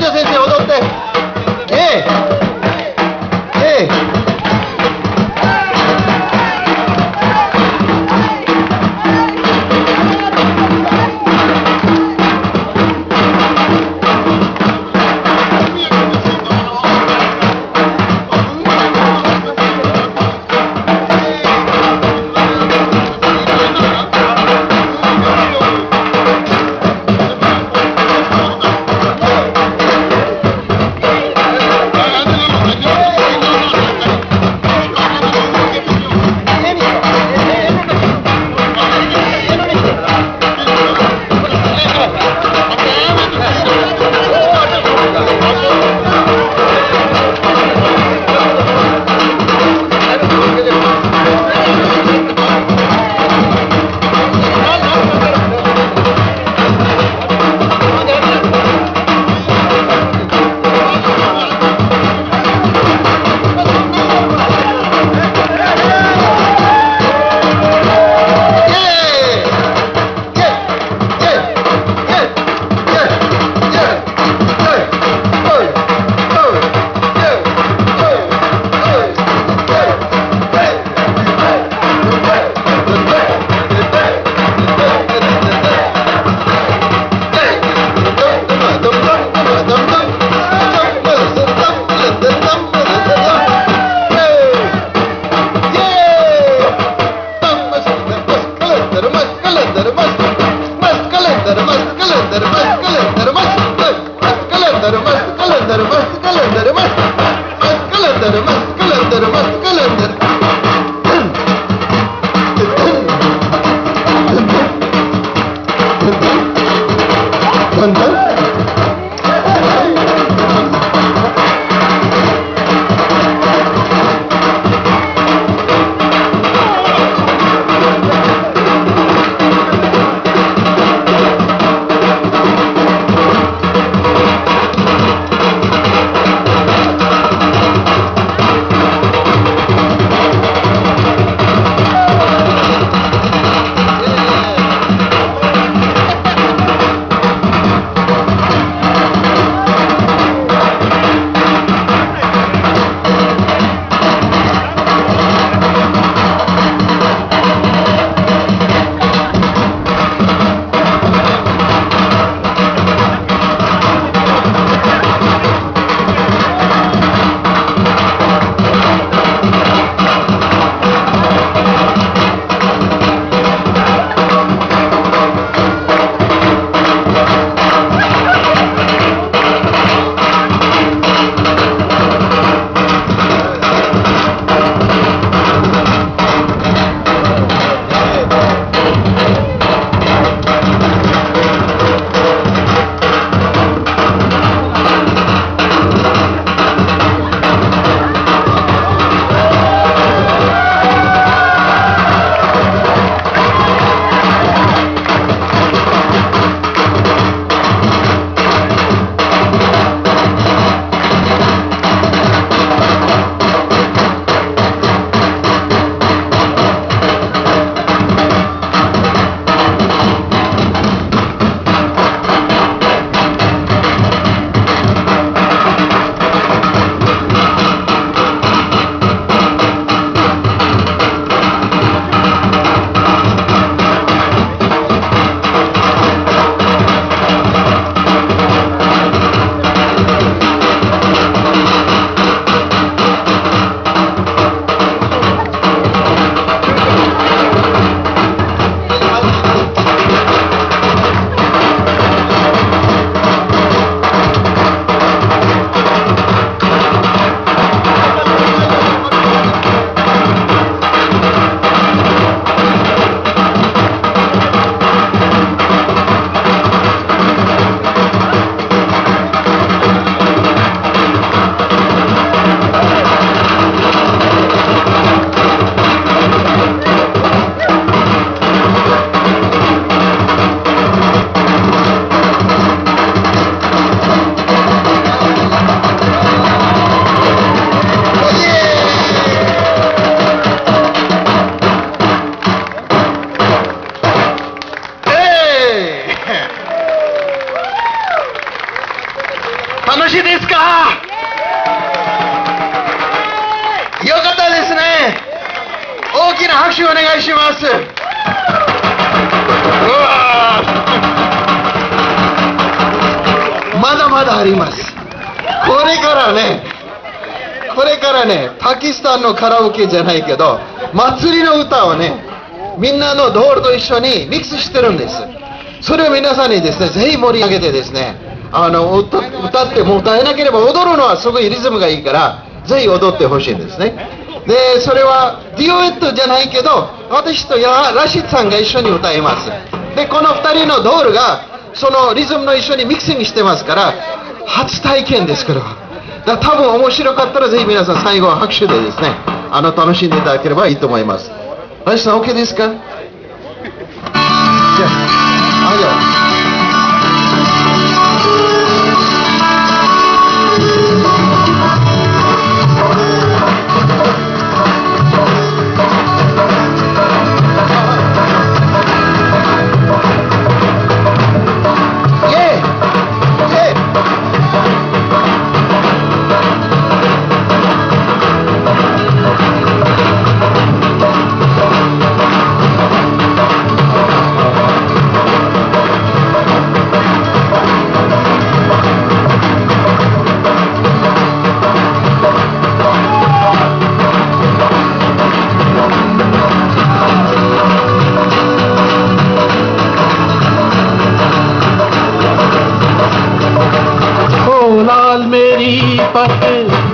校先生踊って。楽しいですか？よかったですね。大きな拍手をお願いします。うわまだまだあります。これからね、パキスタンのカラオケじゃないけど、祭りの歌をね、みんなのドールと一緒にミックスしてるんです。それを皆さんにですね、ぜひ盛り上げてですね、歌っても歌えなければ踊るのはすごいリズムがいいから、ぜひ踊ってほしいんですね。で、それはデュエットじゃないけど、私とラシッドさんが一緒に歌います。で、この2人のドールがそのリズムの一緒にミキシングしてますから、初体験ですから。だから多分面白かったらぜひ皆さん最後は拍手でですね、楽しんでいただければいいと思います。ラシッドさん OK ですか？じゃあ、ありがとう。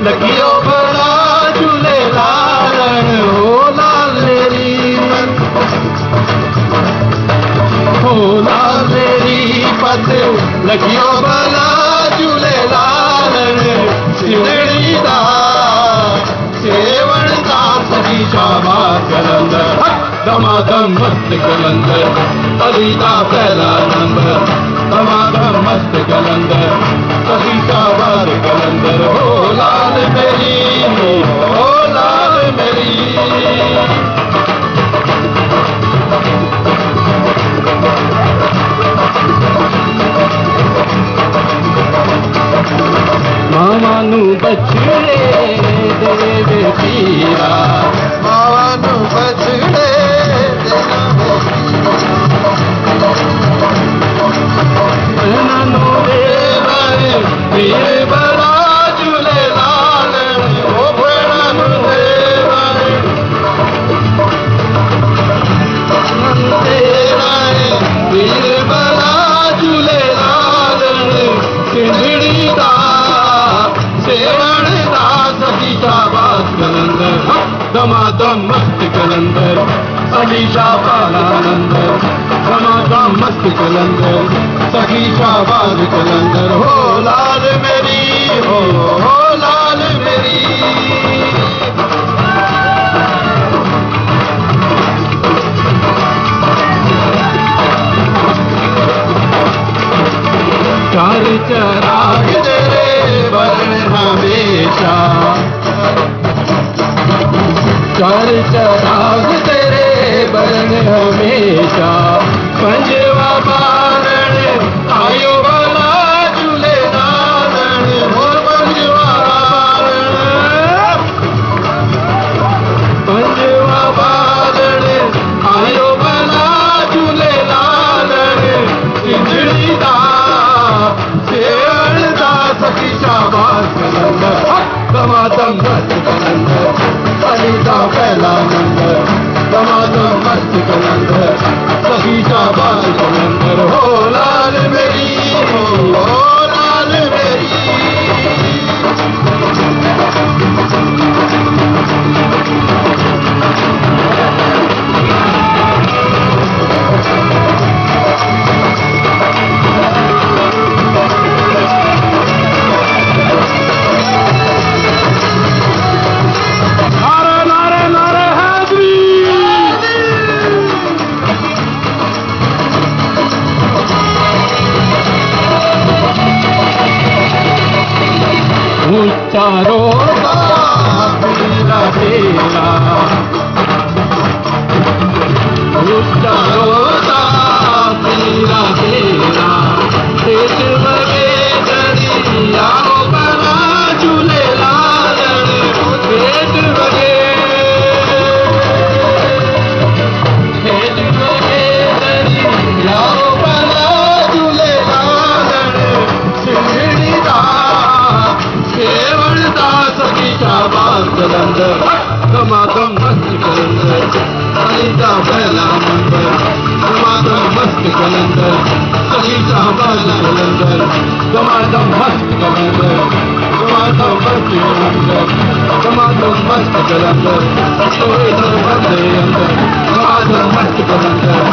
लगियो बड़ा झूले लाल हो लाल मेरी हो लाल मेरी पत लगियो बड़ा झूले लाल सिवड़ी दा सेवण दा सही शाबाश कलंदर दमादम मस्त कलंदर अली का पहला नंबर दमादम मस्त कलंदर सही शाबाश कलंदर हो लाल मेरी हो लाल मेरी मामा नू बछड़े देवे पीरा मामा नू बछड़े पीर बड़ा झूले लाल ओ भेड़ा पीर बड़ा झूले लाल सिंधड़ी दा सेवण दा सही शाबाश कलंदर दमादम मस्त कलंदर सही शाबाश कलंदर दमादम मस्त कलंदर सही शाबाश कलंदर हो लाल मेरी हो लाल मेरी चार चराग तेरे बरन हमेशा चार चराग तेरे बरन हमेशा पंजवा बारण आयो वाला झूले लालन हो पंजवा बारण आयो वाला झूले लालन सिंधड़ी दा सेवण दा सखी शाबाश कलंदर दमादम मस्त कलंदर अली दा पहला नंबर दमादम मस्त कलंदर सही शाबाश कलंदर हो लाल मेरी हो लाल मेरी चारों पीला पीला चारों पीला पीला पेट वगे दरिया कलंदर, सही शाहबाज कलंदर, दमादम मस्त कलंदर, दमादम मस्त कलंदर, दमादम मस्त कलंदर, सोए तो बंदे अंदर, दमादम मस्त कलंदर,